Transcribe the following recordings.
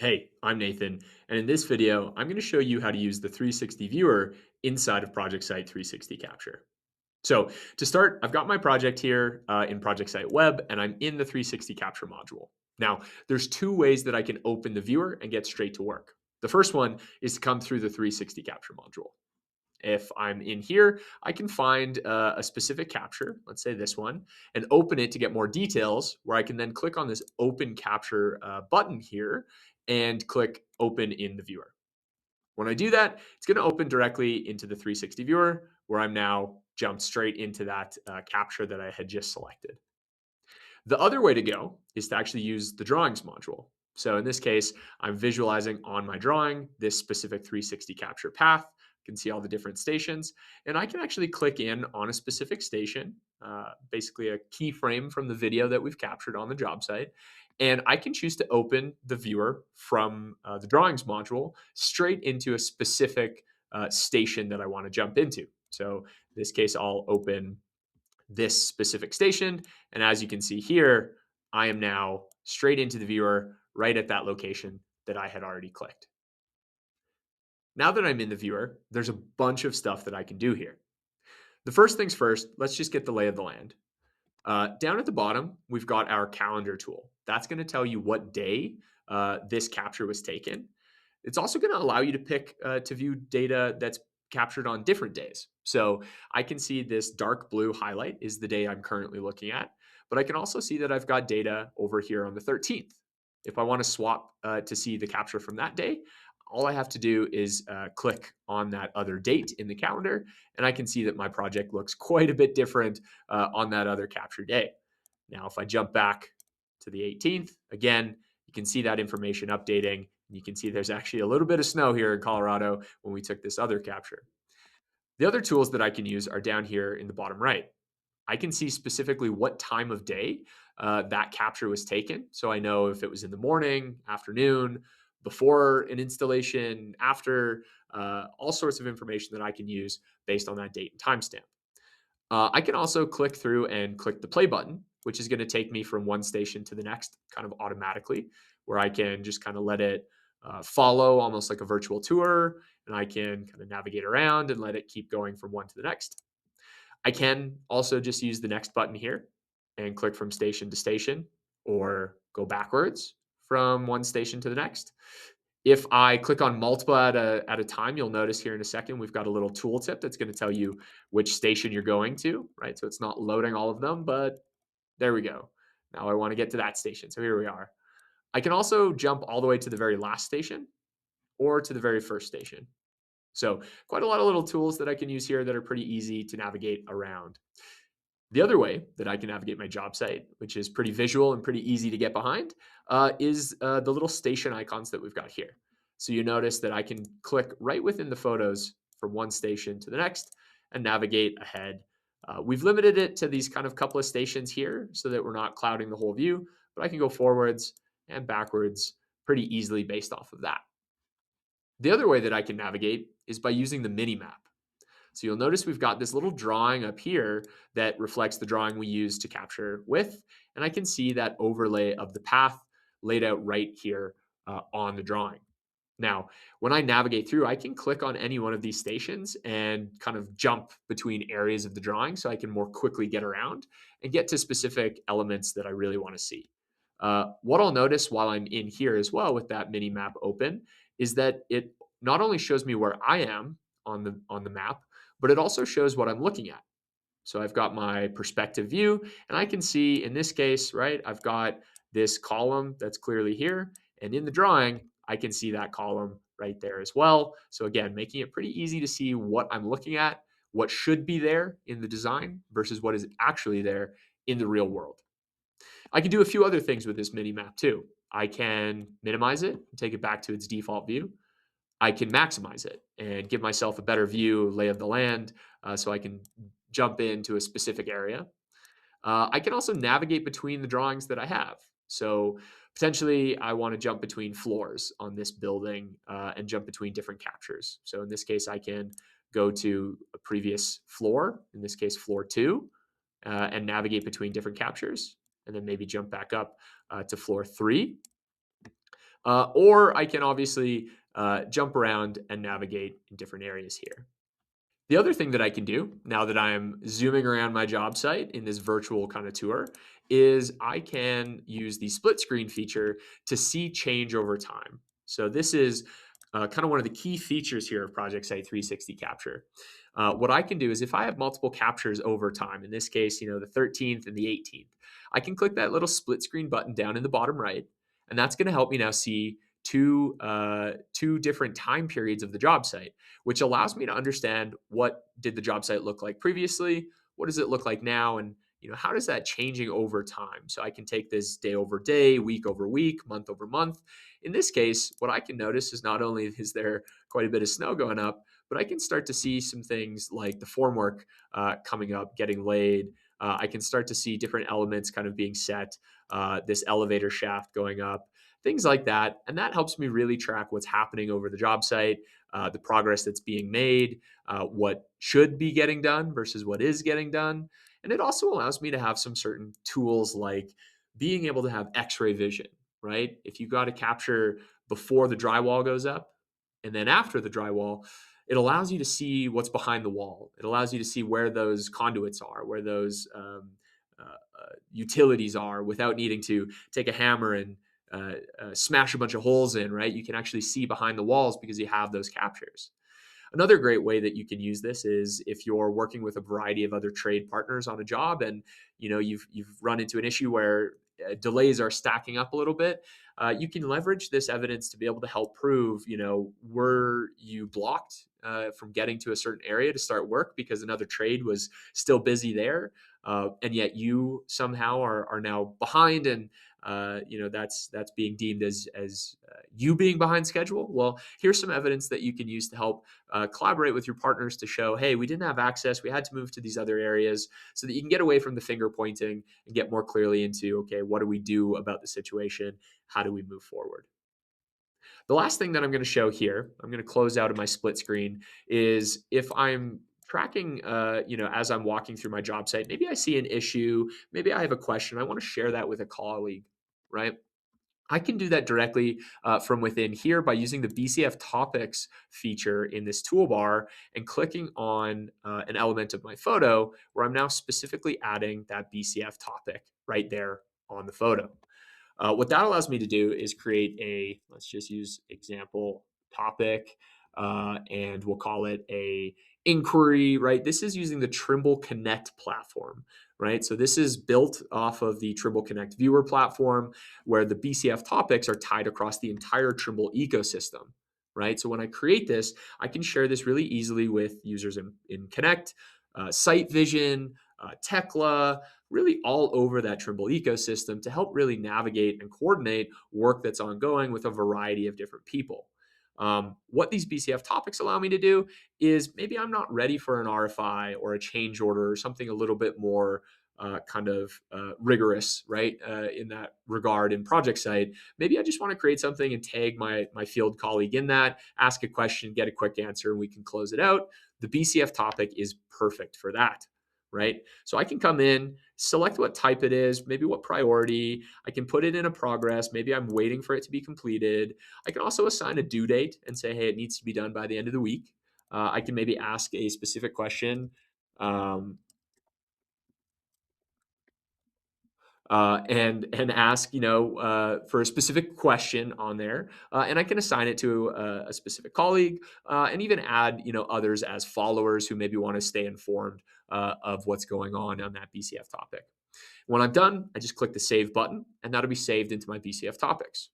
Hey, I'm Nathan, and in this video, I'm going to show you how to use the 360 viewer inside of ProjectSight 360 Capture. So to start, I've got my project here in ProjectSight Web, and I'm in the 360 Capture module. Now, there's two ways that I can open the viewer and get straight to work. The first one is to come through the 360 Capture module. If I'm in here, I can find a specific capture, let's say this one, and open it to get more details, where I can then click on this Open Capture button here and click Open in the viewer. When I do that, it's going to open directly into the 360 viewer, where I'm now jumped straight into that capture that I had just selected. The other way to go is to actually use the Drawings module. So in this case, I'm visualizing on my drawing this specific 360 capture path. You can see all the different stations, and I can actually click in on a specific station, basically a keyframe from the video that we've captured on the job site. And I can choose to open the viewer from the Drawings module straight into a specific station that I want to jump into. So in this case, I'll open this specific station. And as you can see here, I am now straight into the viewer right at that location that I had already clicked. Now that I'm in the viewer, there's a bunch of stuff that I can do here. The first things first, let's just get the lay of the land. Down at the bottom, we've got our calendar tool. That's going to tell you what day this capture was taken. It's also going to allow you to pick to view data that's captured on different days. So I can see this dark blue highlight is the day I'm currently looking at, but I can also see that I've got data over here on the 13th. If I want to swap to see the capture from that day, all I have to do is click on that other date in the calendar, and I can see that my project looks quite a bit different on that other capture day. Now, if I jump back to the 18th, again, you can see that information updating. You can see there's actually a little bit of snow here in Colorado when we took this other capture. The other tools that I can use are down here in the bottom right. I can see specifically what time of day that capture was taken. So I know if it was in the morning, afternoon, before an installation, after, all sorts of information that I can use based on that date and timestamp. I can also click through and click the play button, which is going to take me from one station to the next kind of automatically, where I can just kind of let it follow almost like a virtual tour, and I can kind of navigate around and let it keep going from one to the next. I can also just use the next button here and click from station to station or go backwards from one station to the next. If I click on multiple at a time, you'll notice here in a second, we've got a little tooltip that's going to tell you which station you're going to, right? So it's not loading all of them, but there we go. Now I want to get to that station. So here we are. I can also jump all the way to the very last station or to the very first station. So quite a lot of little tools that I can use here that are pretty easy to navigate around. The other way that I can navigate my job site, which is pretty visual and pretty easy to get behind, is the little station icons that we've got here. So you notice that I can click right within the photos from one station to the next and navigate ahead. We've limited it to these kind of couple of stations here so that we're not clouding the whole view, but I can go forwards and backwards pretty easily based off of that. The other way that I can navigate is by using the mini map. So you'll notice we've got this little drawing up here that reflects the drawing we use to capture with, and I can see that overlay of the path laid out right here on the drawing. Now, when I navigate through, I can click on any one of these stations and kind of jump between areas of the drawing so I can more quickly get around and get to specific elements that I really want to see. What I'll notice while I'm in here as well with that mini map open is that it not only shows me where I am on the map, but it also shows what I'm looking at. So I've got my perspective view, and I can see in this case, right, I've got this column that's clearly here, and in the drawing, I can see that column right there as well. So again, making it pretty easy to see what I'm looking at, what should be there in the design versus what is actually there in the real world. I can do a few other things with this mini map too. I can minimize it, take it back to its default view. I can maximize it and give myself a better view, lay of the land, so I can jump into a specific area. I can also navigate between the drawings that I have. So potentially, I want to jump between floors on this building and jump between different captures. So in this case, I can go to a previous floor, in this case, floor two, and navigate between different captures, and then maybe jump back up to floor three. or I can obviously jump around and navigate in different areas here. The other thing that I can do now that I'm zooming around my job site in this virtual kind of tour is I can use the split screen feature to see change over time. So this is kind of one of the key features here of Project Site 360 Capture. What I can do is if I have multiple captures over time, in this case, the 13th and the 18th, I can click that little split screen button down in the bottom right, and that's going to help me now see two different time periods of the job site, which allows me to understand what did the job site look like previously, what does it look like now, and how does that changing over time. So I can take this day over day, week over week, month over month. In this case, what I can notice is not only is there quite a bit of snow going up, but I can start to see some things like the formwork coming up, getting laid. I can start to see different elements kind of being set, this elevator shaft going up, things like that. And that helps me really track what's happening over the job site, the progress that's being made, what should be getting done versus what is getting done. And it also allows me to have some certain tools like being able to have x-ray vision, right? If you got to capture before the drywall goes up and then after the drywall, it allows you to see what's behind the wall. It allows you to see where those conduits are, where those utilities are without needing to take a hammer and smash a bunch of holes in, right? You can actually see behind the walls because you have those captures. Another great way that you can use this is if you're working with a variety of other trade partners on a job, and you've run into an issue where delays are stacking up a little bit. You can leverage this evidence to be able to help prove, were you blocked from getting to a certain area to start work because another trade was still busy there, and yet you somehow are now behind, and that's being deemed as you being behind schedule. Well, here's some evidence that you can use to help collaborate with your partners to show, hey, we didn't have access, we had to move to these other areas, so that you can get away from the finger pointing and get more clearly into, okay, what do we do about the situation? How do we move forward? The last thing that I'm going to show here, I'm going to close out of my split screen, is if I'm tracking, as I'm walking through my job site, maybe I see an issue, maybe I have a question, I want to share that with a colleague, right? I can do that directly from within here by using the BCF topics feature in this toolbar and clicking on an element of my photo where I'm now specifically adding that BCF topic right there on the photo. What that allows me to do is create let's just use example topic, and we'll call it a inquiry, right? This is using the Trimble Connect platform, right? So this is built off of the Trimble Connect viewer platform where the BCF topics are tied across the entire Trimble ecosystem, right? So when I create this, I can share this really easily with users in Connect, Site Vision, Tekla, really all over that Trimble ecosystem to help really navigate and coordinate work that's ongoing with a variety of different people. What these BCF topics allow me to do is maybe I'm not ready for an RFI or a change order or something a little bit more rigorous, right? In that regard in ProjectSight, maybe I just want to create something and tag my field colleague in that, ask a question, get a quick answer, and we can close it out. The BCF topic is perfect for that, right? So I can come in, select what type it is, maybe what priority. I can put it in a progress. Maybe I'm waiting for it to be completed. I can also assign a due date and say, hey, it needs to be done by the end of the week. I can maybe ask a specific question. And ask for a specific question on there, and I can assign it to a specific colleague, and even add others as followers who maybe want to stay informed of what's going on that BCF topic. When I'm done, I just click the save button, and that'll be saved into my BCF topics.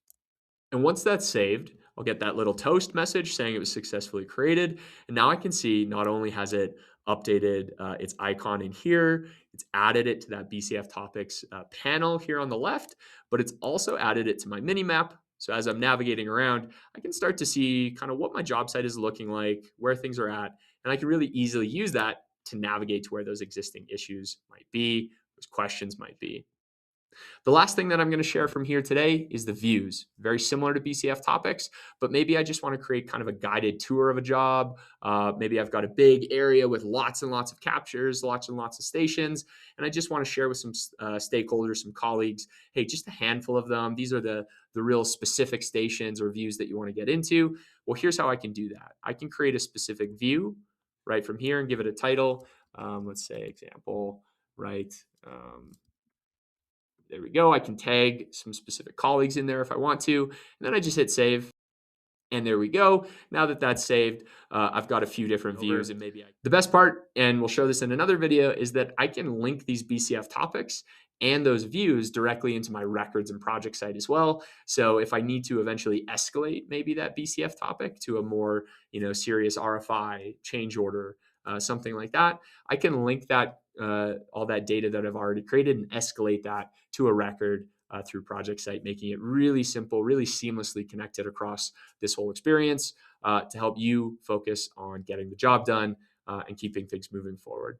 And once that's saved, I'll get that little toast message saying it was successfully created. And now I can see not only has it updated its icon in here, it's added it to that BCF topics panel here on the left, but it's also added it to my mini map. So as I'm navigating around, I can start to see kind of what my job site is looking like, where things are at, and I can really easily use that to navigate to where those existing issues might be, those questions might be. The last thing that I'm going to share from here today is the views. Very similar to BCF topics, but maybe I just want to create kind of a guided tour of a job. Maybe I've got a big area with lots and lots of captures, lots and lots of stations, and I just want to share with some stakeholders, some colleagues, hey, just a handful of them. These are the real specific stations or views that you want to get into. Well, here's how I can do that. I can create a specific view right from here and give it a title. Let's say example, right? There we go. I can tag some specific colleagues in there if I want to. And then I just hit save. And there we go. Now that that's saved, I've got a few different views, and the best part, and we'll show this in another video, is that I can link these BCF topics and those views directly into my records and project site as well. So if I need to eventually escalate maybe that BCF topic to a more serious RFI change order, something like that, I can link that all that data that I've already created and escalate that to a record through ProjectSight, making it really simple, really seamlessly connected across this whole experience to help you focus on getting the job done and keeping things moving forward.